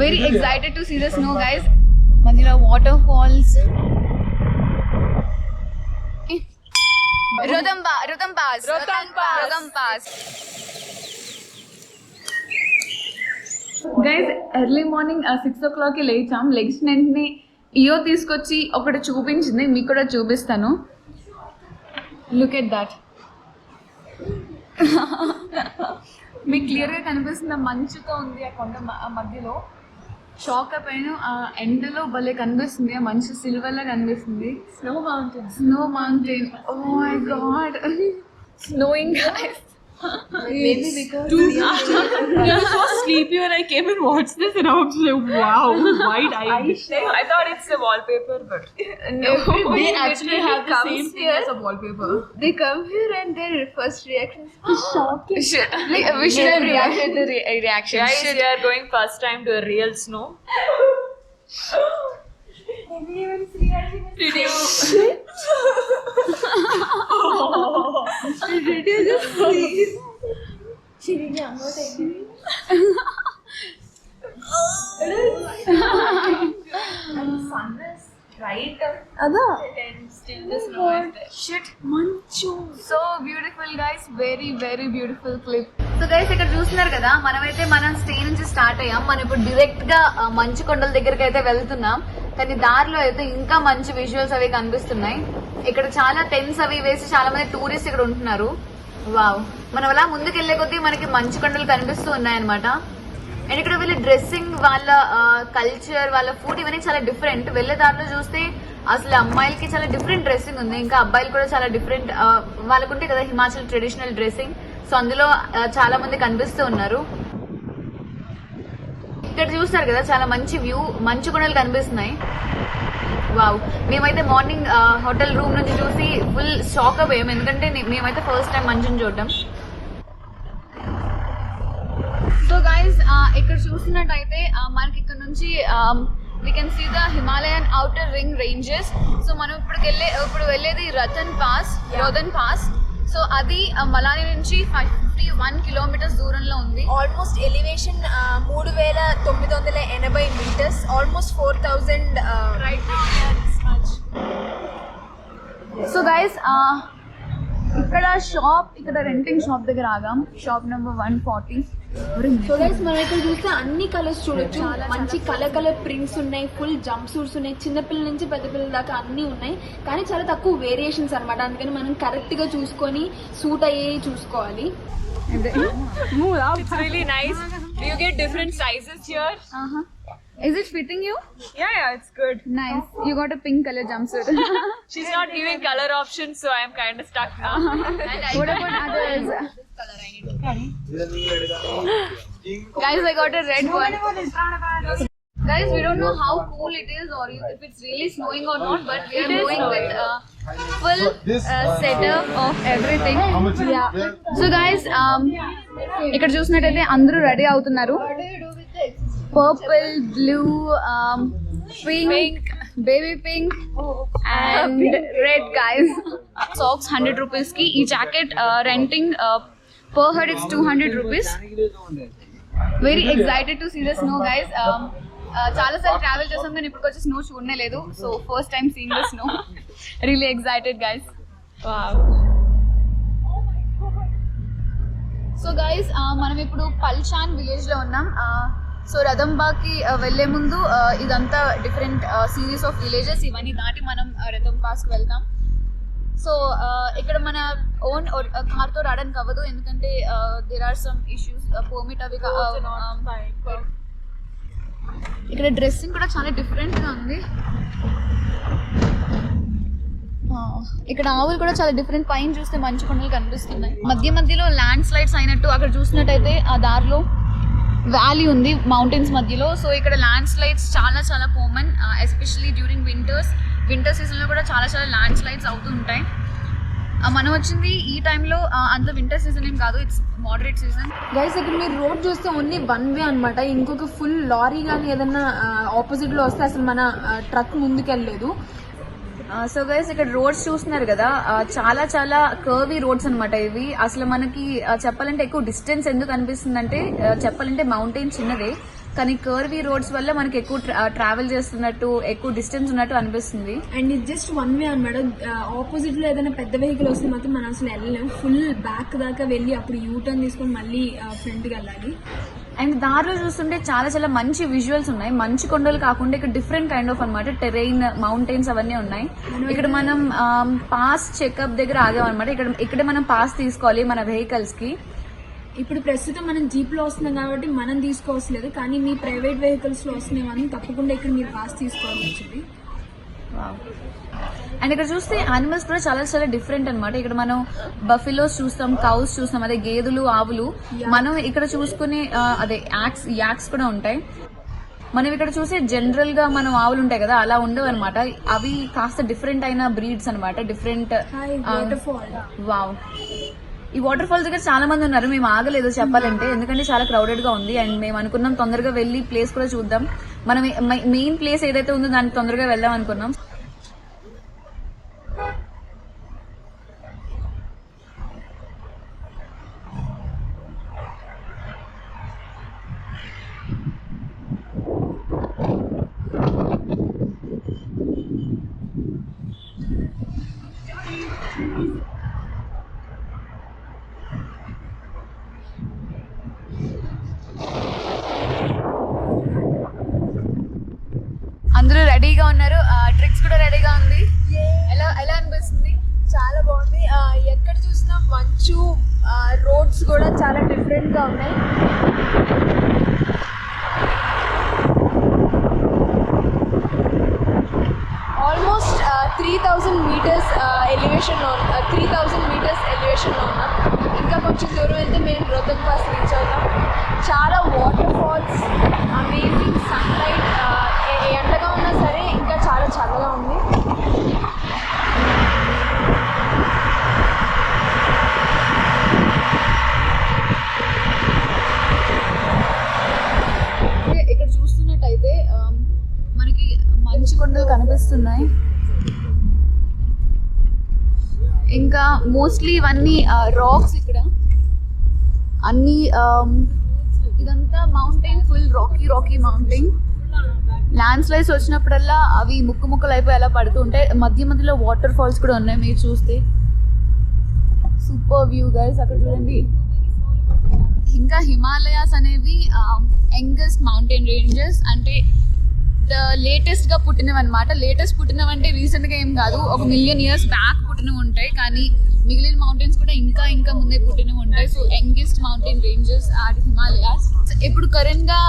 Very excited to see the snow, guys. Manila waterfalls. Roadtrip pass. Guys, early morning 6 o'clock ki లేచాం. Legs వెంటనే ఇయో తీసుకొచ్చి ఒకటి చూపించింది, మీకు కూడా చూపిస్తాను. Look at that. మీకు క్లియర్గా కనిపిస్తుంది, మంచుతో ఉంది ఆ కొండ మధ్యలో. షాక్ అయిపోయాను, ఆ ఎండలో భలే కనిపిస్తుంది, ఆ మంచు సిల్వర్లా కనిపిస్తుంది. Snow mountain. Oh my god, snowing guys. Maybe because you were so sleepy when I came and watched this, and I was like, wow, wide-eyed. I thought it's a wallpaper, but No, they actually have the same thing as a wallpaper. They come here and their first reaction is shocking. We should have reacted to reaction. Guys, we are going first time to a real snow. Everyone's reaction is Did you? Did you just see? Shirley, I'm not angry. And the sun is right up. Ada. And still the snow is there. Shit, manchu. So beautiful, guys. Very, very beautiful clip. So guys, ఇక్కడ చూస్తున్నారు కదా, మనమైతే మనం stay నుంచి start అయ్యాం. మనం ఇప్పుడు direct గా మంచు కొండల దగ్గరికి అయితే వెళ్తున్నాం. కానీ దారిలో అయితే ఇంకా మంచి విజువల్స్ అవి కనిపిస్తున్నాయి. ఇక్కడ చాలా టెంట్స్ అవి వేసి చాలా మంది టూరిస్ట్ ఇక్కడ ఉంటున్నారు. వావ్, మనం అలా ముందుకు వెళ్లే కొద్దీ మనకి మంచు కొండలు కనిపిస్తూ ఉన్నాయన్నమాట. అండ్ ఇక్కడ వీళ్ళ డ్రెస్సింగ్, వాళ్ళ కల్చర్, వాళ్ళ ఫుడ్ ఇవన్నీ చాలా డిఫరెంట్. వెళ్ళే దారిలో చూస్తే అసలు అమ్మాయిలకి చాలా డిఫరెంట్ డ్రెస్సింగ్ ఉంది, ఇంకా అబ్బాయిలు కూడా చాలా డిఫరెంట్. వాళ్ళకుంటే కదా హిమాచల్ ట్రెడిషనల్ డ్రెస్సింగ్, సో అందులో చాలా మంది కనిపిస్తూ ఉన్నారు. ఇక్కడ చూస్తారు కదా, చాలా మంచి వ్యూ, మంచు కొండలు కనిపిస్తున్నాయి. వావ్, మేమైతే మార్నింగ్ హోటల్ రూమ్ నుంచి చూసి ఫుల్ షాక్ అయిపోయాం, ఎందుకంటే మేమైతే ఫస్ట్ టైం మంచుని చూడటం. సో గైస్, ఇక్కడ చూసినట్టయితే మనకి ఇక్కడ నుంచి we can see the Himalayan outer ring ranges. So మనం ఇప్పుడు వెళ్ళేది రోదన్ పాస్. సో అది మలాని నుంచి 51 కిలోమీటర్స్ దూరంలో ఉంది. Almost elevation 3980 meters, almost 4000 right now. Yeah, this much. So guys, ఇక్కడ రెంటింగ్ షాప్ దగ్గర ఆగాం, షాప్ నెంబర్ 140. సో గైస్, మనం ఇక్కడ చూస్తే అన్ని కలర్స్ చూడొచ్చు. మంచి కలర్ ప్రింట్స్ ఉన్నాయి, ఫుల్ జంప్ సూట్స్ ఉన్నాయి, చిన్నపిల్లల నుంచి పెద్ద పిల్లల దాకా అన్ని ఉన్నాయి. కానీ చాలా తక్కువ వేరియేషన్స్ అన్నమాట, అందుకని మనం కరెక్ట్ గా చూసుకొని సూట్ అయ్యే చూసుకోవాలి. It's really nice. Do you get different sizes here? Is it fitting you? Yeah, it's good. Nice. You got a pink color jumpsuit. She's not giving color options, so I'm kind of stuck now. What about others? Guys, I got a red one. Guys, we don't know how cool it is or if it's really snowing or not, but we are going with full setup of everything. Yeah. So guys, ఇక్కడ చూసినట్టయితే అందరూ ready అవుతున్నారు. Purple, blue, pink, baby pink, and red, guys. Socks 100 rupees ki. Ee jacket renting per head it's 200 rupees. Very excited to see the snow, guys. చాలా సార్లు travel చేసాం కానీ ఇప్పుడు వచ్చి స్నో చూడనే లేదు. So first time seeing the snow. Really excited, guys. So guys, మనం ఇప్పుడు పల్చాన్ విలేజ్ లో ఉన్నాం. సో రదంబాకి వెళ్లే ముందు ఇదంతా డిఫరెంట్ సిరీస్ ఆఫ్ విలేజెస్, ఇవన్నీ దాటి మనం రదంబాస్కి వెళ్తాం. సో ఇక్కడ మన ఓన్ కార్తో రావడానికి అవ్వదు, ఎందుకంటే there are some issues, permit అవి. ఇక్కడ డ్రెస్సింగ్ కూడా చాలా డిఫరెంట్గా ఉంది. ఇక్కడ ఆవులు కూడా చాలా డిఫరెంట్, పైన చూస్తే మంచు కొండలు కనిపిస్తున్నాయి. మధ్యలో ల్యాండ్ స్లైడ్స్ అయినట్టు అక్కడ చూసినట్టయితే ఆ దారిలో వ్యాలీ ఉంది మౌంటైన్స్ మధ్యలో. సో ఇక్కడ ల్యాండ్ స్లైడ్స్ చాలా కామన్, ఎస్పెషల్లీ డ్యూరింగ్ వింటర్ సీజన్లో కూడా చాలా ల్యాండ్ స్లైడ్స్ అవుతూ ఉంటాయి. మనం వచ్చింది ఈ టైంలో, అంత వింటర్ సీజన్ ఏం కాదు, ఇట్స్ మోడరేట్ సీజన్. గైస్, ఇక్కడ మీరు రోడ్ చూస్తే ఓన్లీ వన్ వే అనమాట. ఇంకొక ఫుల్ లారీ కానీ ఏదన్నా ఆపోజిట్ లో వస్తే అసలు మన ట్రక్ ముందుకెళ్ళలేదు. సో గైస్, ఇక్కడ రోడ్స్ చూస్తున్నారు కదా, చాలా కర్వీ రోడ్స్ అనమాట ఇవి. అసలు మనకి చెప్పాలంటే ఎక్కువ డిస్టెన్స్ ఎందుకు అనిపిస్తుంది అంటే, చెప్పాలంటే మౌంటైన్ చిన్నదే కానీ కర్వీ రోడ్స్ వల్ల మనకి ఎక్కువ ట్రావెల్ చేస్తున్నట్టు, ఎక్కువ డిస్టెన్స్ ఉన్నట్టు అనిపిస్తుంది. అండ్ ఇది జస్ట్ వన్ వే అనమాట. ఆపోజిట్ లో ఏదైనా పెద్ద వెహికల్ వస్తే మాత్రం మనం అసలు వెళ్ళలేము. ఫుల్ బ్యాక్ దాకా వెళ్ళి అప్పుడు యూటర్న్ తీసుకొని మళ్ళీ ఫ్రంట్కి వెళ్ళాలి. అండ్ దారిలో చూస్తుంటే చాలా చాలా మంచి విజువల్స్ ఉన్నాయి. మంచి కొండలు కాకుండా ఇక్కడ డిఫరెంట్ కైండ్ ఆఫ్ అనమాట టెరైన్, మౌంటైన్స్ అవన్నీ ఉన్నాయి. ఇక్కడ మనం పాస్ చెకప్ దగ్గర ఆగామన్నమాట. ఇక్కడ మనం పాస్ తీసుకోవాలి మన వెహికల్స్ కి. ఇప్పుడు ప్రస్తుతం మనం జీప్ లో వస్తున్నాం కాబట్టి మనం తీసుకోవట్లేదు, కానీ మీ ప్రైవేట్ వెహికల్స్ లో వస్తున్నాయి మనం తప్పకుండా ఇక్కడ మీరు పాస్ తీసుకోవాల్సి వచ్చింది. అండ్ ఇక్కడ చూస్తే యానిమల్స్ కూడా చాలా చాలా డిఫరెంట్ అనమాట. ఇక్కడ మనం బఫెలోస్ చూస్తాం, కౌస్ చూస్తాం, అదే గేదెలు, ఆవులు. మనం ఇక్కడ చూసుకునే అదే యాక్స్ కూడా ఉంటాయి. మనం ఇక్కడ చూసే జనరల్ గా మనం ఆవులు ఉంటాయి కదా, అలా ఉండవు అనమాట. అవి కాస్త డిఫరెంట్ అయిన బ్రీడ్స్ అనమాట. డిఫరెంట్. వావ్, ఈ వాటర్ ఫాల్స్ దగ్గర చాలా మంది ఉన్నారు. మేము ఆగలేదు చెప్పాలంటే, ఎందుకంటే చాలా క్రౌడెడ్ గా ఉంది. అండ్ మేము అనుకున్నాం తొందరగా వెళ్ళి ప్లేస్ కూడా చూద్దాం. మనం మెయిన్ ప్లేస్ ఏదైతే ఉందో దానికి తొందరగా వెళ్దాం అనుకున్నాం. అందరూ రెడీగా ఉన్నారు. ట్రిక్స్ కూడా రెడీగా ఉంది. ఎలా అనిపిస్తుంది? చాలా బాగుంది. ఎక్కడ చూసినా మంచు, రోడ్స్ కూడా చాలా డిఫరెంట్ గా ఉన్నాయి. ఆల్మోస్ట్ 3000 మీటర్స్ ఎలివేషన్లో ఉన్నాం. ఇంకా కొంచెం దూరం అయితే మేము రోహ్తంగ్ పాస్ రీచ్ అవుతాం. చాలా వాటర్ ఫాల్స్, అమేజింగ్ సన్లైట్. ఎండగా ఉన్నా సరే ఇంకా చాలా చల్లగా ఉంది. ఇక్కడ చూస్తున్నట్టయితే మనకి మంచు కొండలు కనిపిస్తున్నాయి. ఇంకా మోస్ట్లీ ఇవన్నీ రాక్స్. ఇక్కడ అన్ని ఇదంతా mountain, full Rocky mountain. Land slides వచ్చినప్పుడల్లా అవి ముక్కలు అయిపోయి అలా పడుతూ ఉంటాయి. మధ్యలో వాటర్ ఫాల్స్ కూడా ఉన్నాయి. మీరు చూస్తే సూపర్ వ్యూ గైస్. అక్కడ చూడండి. ఇంకా హిమాలయాస్ అనేవి యంగెస్ట్ మౌంటైన్ రేంజెస్, అంటే లేటెస్ట్ గా పుట్టినవి అనమాట. లేటెస్ట్ పుట్టినవి అంటే రీసెంట్ గా ఏం కాదు, 1 million years బ్యాక్ పుట్టినవి ఉంటాయి. కానీ మిగిలిన మౌంటైన్స్ కూడా ఇంకా ముందే పుట్టినవి ఉంటాయి. So youngest mountain ranges are Himalayas. ఇప్పుడు కరెంట్ గా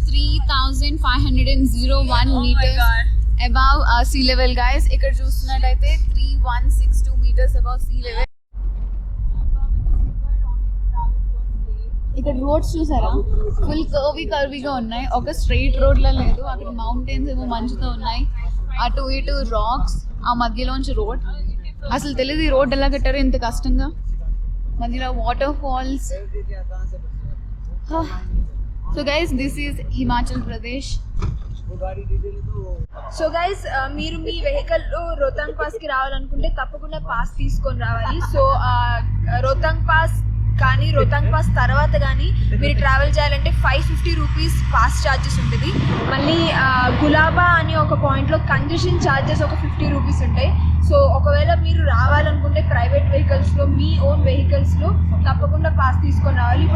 3501 meters above sea level guys. ఇక్కడ చూస్తున్నట్టయితే 3162 meters above sea level. ఇక్కడ రోడ్స్ చూసారా, ఫుల్ కర్వీగా ఉన్నాయి. ఒక స్ట్రైట్ రోడ్ లా లేదు. అక్కడ మౌంటైన్స్ ఏమో మంచుతో ఉన్నాయి, అటు ఇటు రాక్స్, ఆ మధ్యలోంచి రోడ్. అసలు తెలియదు ఈ రోడ్ ఎలా కట్టారో ఇంత కష్టంగా. మధ్యలో waterfalls. So guys, this is Himachal Pradesh. So guys, మీరు మీ వెహికల్లో రోహ్తాంగ్ పాస్ కి రావాలనుకుంటే తప్పకుండా పాస్ తీసుకొని రావాలి. సో రోహ్తాంగ్ పాస్ కానీ రోహ్తాంగ్ పాస్ తర్వాత కానీ మీరు ట్రావెల్ చేయాలంటే 550 రూపీస్ పాస్ ఛార్జెస్ ఉంటుంది. మళ్ళీ గులాబా అని ఒక పాయింట్లో కంజెషన్ ఛార్జెస్ ఒక 50 రూపీస్ ఉంటాయి. సో ఒకవేళ మీరు రావాలనుకుంటే ప్రైవేట్ వెహికల్స్లో, మీ ఓన్ వెహికల్స్లో తప్పకుండా పాస్ తీసుకొని రావాలి.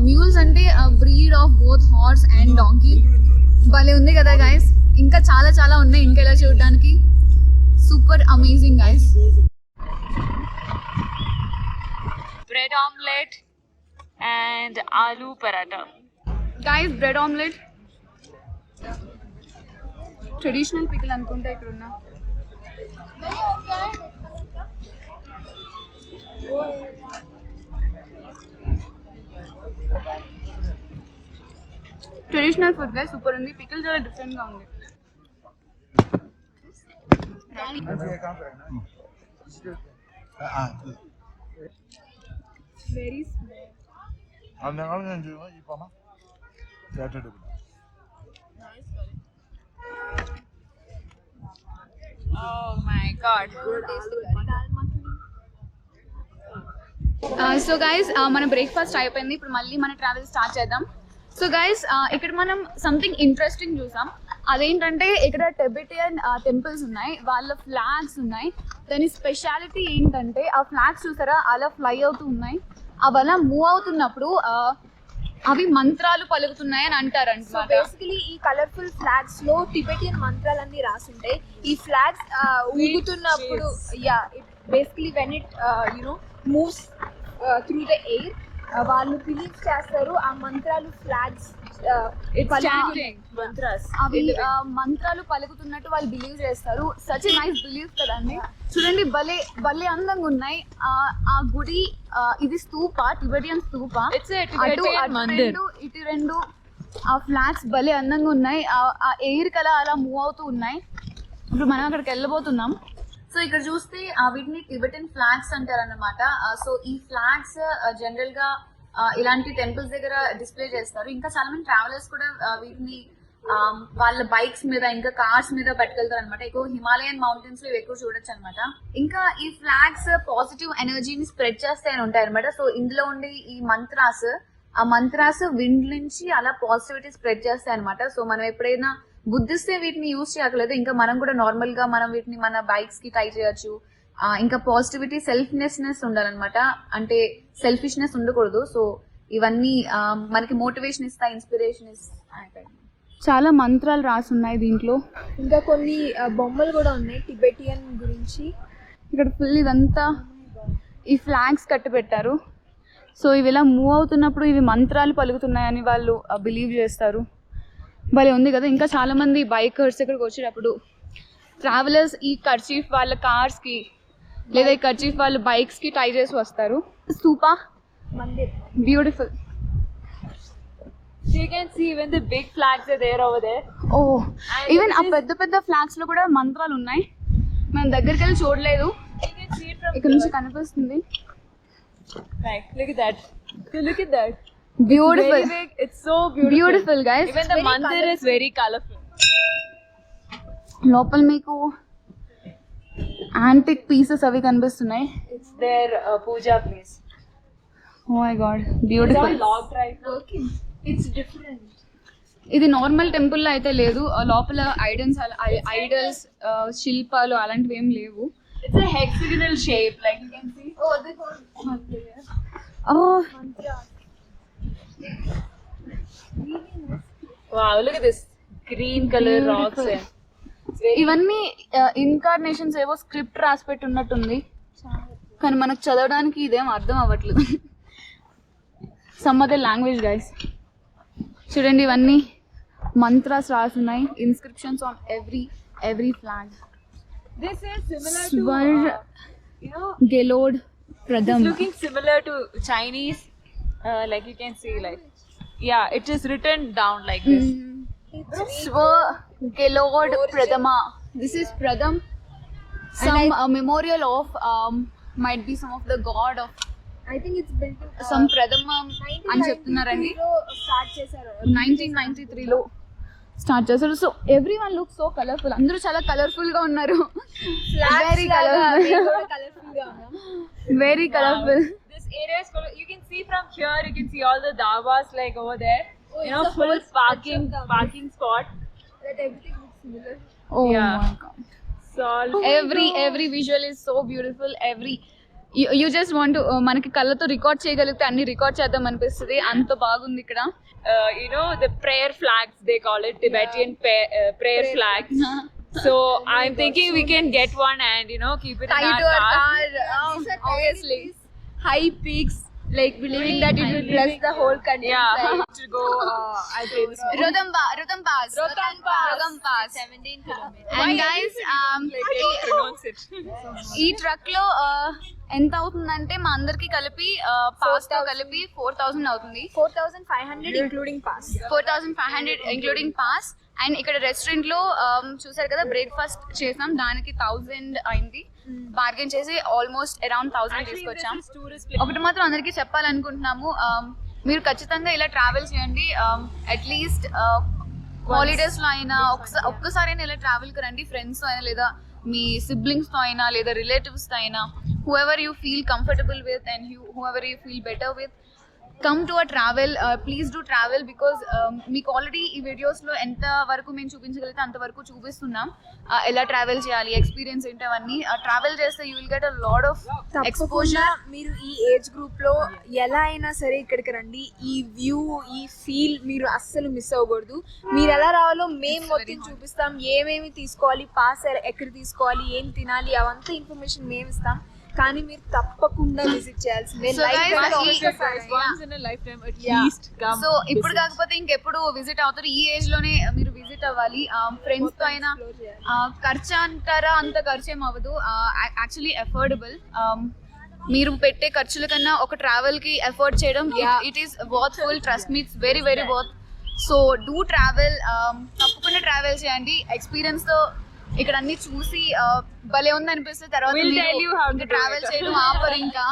మ్యూల్స్ అంటే breed of both horse and donkey. భలే ఉంది కదా గైస్. ఇంకా చాలా ఉన్నాయి ఇంకా ఇలా చూడడానికి. Super amazing guys. Bread omelette and aloo paratha. Guys, bread omelette, traditional pickle అనుకుంటా ఇక్కడ ఉన్న. ట్రెడిషనల్ ఫుడ్ గైస్, సూపర్ ఉంది. పికిల్ చాలా డిఫరెంట్ గా ఉంది. Very Oh my god. So guys మన బ్రేక్ఫాస్ట్ అయిపోయింది. ఇప్పుడు మళ్ళీ మన ట్రావెల్ స్టార్ట్ చేద్దాం. సో గైస్ ఇక్కడ మనం సంథింగ్ ఇంట్రెస్టింగ్ చూసాం. అదేంటంటే ఇక్కడ టెబెటియన్ టెంపుల్స్ ఉన్నాయి, వాళ్ళ ఫ్లాగ్స్ ఉన్నాయి. దాని స్పెషాలిటీ ఏంటంటే ఆ ఫ్లాగ్స్ చూసారా అలా ఫ్లై అవుతూ ఉన్నాయి. అవి అలా మూవ్ అవుతున్నప్పుడు అవి మంత్రాలు పలుకుతున్నాయి అని అంటారంట. బేసికలీ ఈ కలర్ఫుల్ ఫ్లాగ్స్ లో టిబెటియన్ మంత్రాలన్నీ రాసుంటాయి. ఈ ఫ్లాగ్స్ ఊగుతున్నప్పుడు basically when it moves through the air వాళ్ళు బిలీవ్ చేస్తారు ఆ మంత్రాలు ఫ్లాగ్స్ అవి మంత్రాలు పలుకుతున్నట్టు వాళ్ళు బిలీవ్ చేస్తారు. సచ్ ఎ నైస్ బిలీవ్ కదండి. చూడండి భలే భలే అందంగా ఉన్నాయి. ఆ గుడి ఇది స్తూప, టిబెటియన్ స్తూప. ఇటు రెండు ఆ ఫ్లాగ్స్ భలే అందంగా ఉన్నాయి. ఆ ఎయిర్ కలా అలా మూవ్ అవుతూ ఉన్నాయి. ఇప్పుడు మనం అక్కడికి వెళ్ళబోతున్నాం. సో ఇక్కడ చూస్తే వీటిని టిబెటియన్ ఫ్లాగ్స్ అంటారు అన్నమాట. సో ఈ ఫ్లాగ్స్ జనరల్ గా ఇలాంటి టెంపుల్స్ దగ్గర డిస్ప్లే చేస్తారు. ఇంకా చాలా మంది ట్రావెలర్స్ కూడా వీటిని వాళ్ళ బైక్స్ మీద ఇంకా కార్స్ మీద పట్టుకెళ్తారు అనమాట. ఎక్కువ హిమాలయన్ మౌంటైన్స్ లో ఎక్కువ చూడొచ్చు అనమాట. ఇంకా ఈ ఫ్లాగ్స్ పాజిటివ్ ఎనర్జీని స్ప్రెడ్ చేస్తాయని ఉంటాయి అనమాట. సో ఇందులో ఉండే ఈ ఆ మంత్రాస్ విండ్ నుంచి అలా పాజిటివిటీ స్ప్రెడ్ చేస్తాయి అనమాట. సో మనం ఎప్పుడైనా బుద్ధిస్తే వీటిని యూజ్ చేయట్లేదు. ఇంకా మనం కూడా నార్మల్ గా మనం వీటిని మన బైక్స్ కి టై చేయొచ్చు. ఇంకా పాజిటివిటీ సెల్ఫ్నెస్ ఉండాలన్నమాట. అంటే సెల్ఫిష్నెస్ ఉండకూడదు. సో ఇవన్నీ మనకి మోటివేషన్ ఇస్తాయి, ఇన్స్పిరేషన్ ఇస్తాయి. చాలా మంత్రాలు రాసి ఉన్నాయి దీంట్లో. ఇంకా కొన్ని బొమ్మలు కూడా ఉన్నాయి టిబెటియన్ గురించి. ఇక్కడ ఫుల్ ఇదంతా ఈ ఫ్లాగ్స్ కట్టి పెట్టారు. సో ఇవి ఇలా మూవ్ అవుతున్నప్పుడు ఇవి మంత్రాలు పలుకుతున్నాయని వాళ్ళు బిలీవ్ చేస్తారు. భలే ఉంది కదా. ఇంకా చాలా మంది బైకర్స్ ఇక్కడికి వచ్చేటప్పుడు ట్రావెలర్స్ ఈ కర్చీఫ్ వాళ్ళ కార్స్ కి లేదా ఈ కర్చీఫ్ వాళ్ళ బైక్స్ కి టై చేసి వస్తారు. స్తూపా Mandir beautiful. So you can see even the big flags are there over there. Oh, even ఆ పెద్ద పెద్ద ఫ్లాగ్స్ లో కూడా మంత్రాలు ఉన్నాయి. మనం దగ్గరికి వెళ్ళి చూడలేదు. You can see it from ఇక్కడ నుంచి కనిపిస్తుంది. Right, look at that. Look at that. Beautiful. It's very big. It's so beautiful. Beautiful guys. Even the mandir is very colorful. లోపల మీకు యాంటిక్ పీసెస్ అవి కనిపిస్తున్నాయి. It's their puja place. Oh my god, beautiful. It's all locked right now. Okay. It's different. ఇది normal temple లో అయితే లేదు. లోపల idols శిల్పాలు అలాంటివి ఏం లేవు. It's a hexagonal shape, like you can see. Oh, this one. Oh, Wow, look at this green color rocks. ఇవన్నీ ఇన్కార్నేషన్స్ ఏవో స్క్రిప్ట్ రాసి పెట్టి ఉన్నట్టుంది. కానీ మనకు చదవడానికి ఇదేం అర్థం అవ్వట్లేదు. Some other language guys. చూడండి ఇవన్నీ మంత్రాస్ రాసున్నాయి. Inscriptions on every flag. This is similar to Gelod Pradam. It's looking similar to Chinese, like you can see, like it is written down like this. Swa Gelod Pradama. This is Pradam. Some memorial of might be some of the god of. I think it's built in some Pradama అని చెప్తున్నారండి. Start చేశారు 1993 లో start చేశారు. So every one look so colourful. అందరూ చాలా colourful గా ఉన్నారు. Very colourful గా ఉన్నాం. Very colourful. This area is you can see from here, you can see all the dhabas like over there. Full parking spot. That everything looks similar. Oh Yeah. my god. So every visual is so beautiful. You just want to మనకి కళ్ళతో record చేయగలిగితే అన్ని record చేద్దాం అనిపిస్తుంది. అంత బాగుంది ఇక్కడ. The prayer flags, they call it Tibetan prayer flags. So I'm thinking we can get one and keep it in our car. Obviously. High peaks, like believing that it will bless the whole country. Yeah, to go. I pay this. Rodam Pass. 17 kilometers. And guys, Pronounce it. ఈ truck లో ఎంత అవుతుందంటే మా అందరికి కలిపి pass తో కలిపి 4,000 అవుతుంది. 4,500 including pass. 4,500 including pass. And ఇక్కడ రెస్టారెంట్ లో చూసారు కదా బ్రేక్ఫాస్ట్ చేసాం, దానికి 1,000 అయింది. బార్గెన్ చేసి ఆల్మోస్ట్ అరౌండ్ 1,000 తీసుకొచ్చాం. ఒకటి మాత్రం అందరికీ చెప్పాలనుకుంటున్నాము, మీరు ఖచ్చితంగా ఇలా ట్రావెల్ చేయండి. అట్లీస్ట్ హాలిడేస్ లో అయినా ఒక్కసారైనా ఇలా ట్రావెల్ కి రండి, ఫ్రెండ్స్ తో అయినా లేదా మీ సిబ్లింగ్స్ తో అయినా లేదా రిలేటివ్స్ తో అయినా, whoever you feel comfortable with and whoever you feel better with, come to a travel. Please do travel because మీకు ఆల్రెడీ ఈ వీడియోస్లో ఎంత వరకు మేము చూపించగలిగితే అంతవరకు చూపిస్తున్నాం. ఎలా ట్రావెల్ చేయాలి, ఎక్స్పీరియన్స్ ఏంటి అవన్నీ. ట్రావెల్ చేస్తే you will get a lot of exposure. మీరు ఈ ఏజ్ గ్రూప్ లో ఎలా అయినా సరే ఇక్కడికి రండి. ఈ వ్యూ, ఈ ఫీల్ మీరు అస్సలు మిస్ అవ్వకూడదు. మీరు ఎలా రావాలో మేము మొత్తం చూపిస్తాం. ఏమేమి తీసుకోవాలి, పాస్ ఎక్కడ తీసుకోవాలి, ఏం తినాలి, అవంతా ఇన్ఫర్మేషన్ మేము ఇస్తాం. కానీ మీరు తప్పకుండా విజిట్ చేయాల్సిందే. సో ఇప్పుడు కాకపోతే ఇంకెప్పుడు విజిట్ అవుతారు, ఈ ఏజ్ లోనే మీరు విజిట్ అవ్వాలి. ఫ్రెండ్స్ తో అయినా ఖర్చు అంటారా, అంత ఖర్చు ఏం అవ్వదు. Actually affordable. మీరు పెట్టే ఖర్చుల కన్నా ఒక ట్రావెల్ కి ఎఫర్ట్ చేయడం it is worth full. Trust me, it's very very worth. So do travel, తప్పకుండా ట్రావెల్ చేయండి. ఎక్స్పీరియన్స్ తో ఇక్కడ అన్ని చూసి భలే ఉంది అనిపిస్తే తర్వాత ట్రావెల్ చేయడం ఆపరు ఇంకా.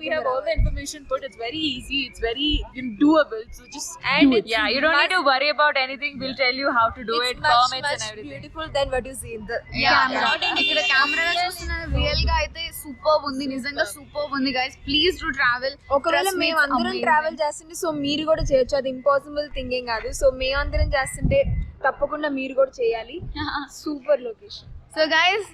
We have all the information, but it's very easy, it's very doable, so just do it. Yeah, you don't need to worry about anything. We'll tell you how to do it, permits and everything. Beautiful than what you see in the ఇక్కడ కెమెరాలో చూస్తున్న real గా అయితే super ఉంది, నిజంగా super ఉంది. Guys please do travel. ఒకవేళ మేము అందరం ట్రావెల్ చేస్తుంటే సో మీరు కూడా చేయొచ్చు, అది ఇంపాసిబుల్ థింగ్ ఏం కాదు. సో మేము అందరం చేస్తుంటే తప్పకుండా మీరు కూడా చేయాలి. Super location. So guys,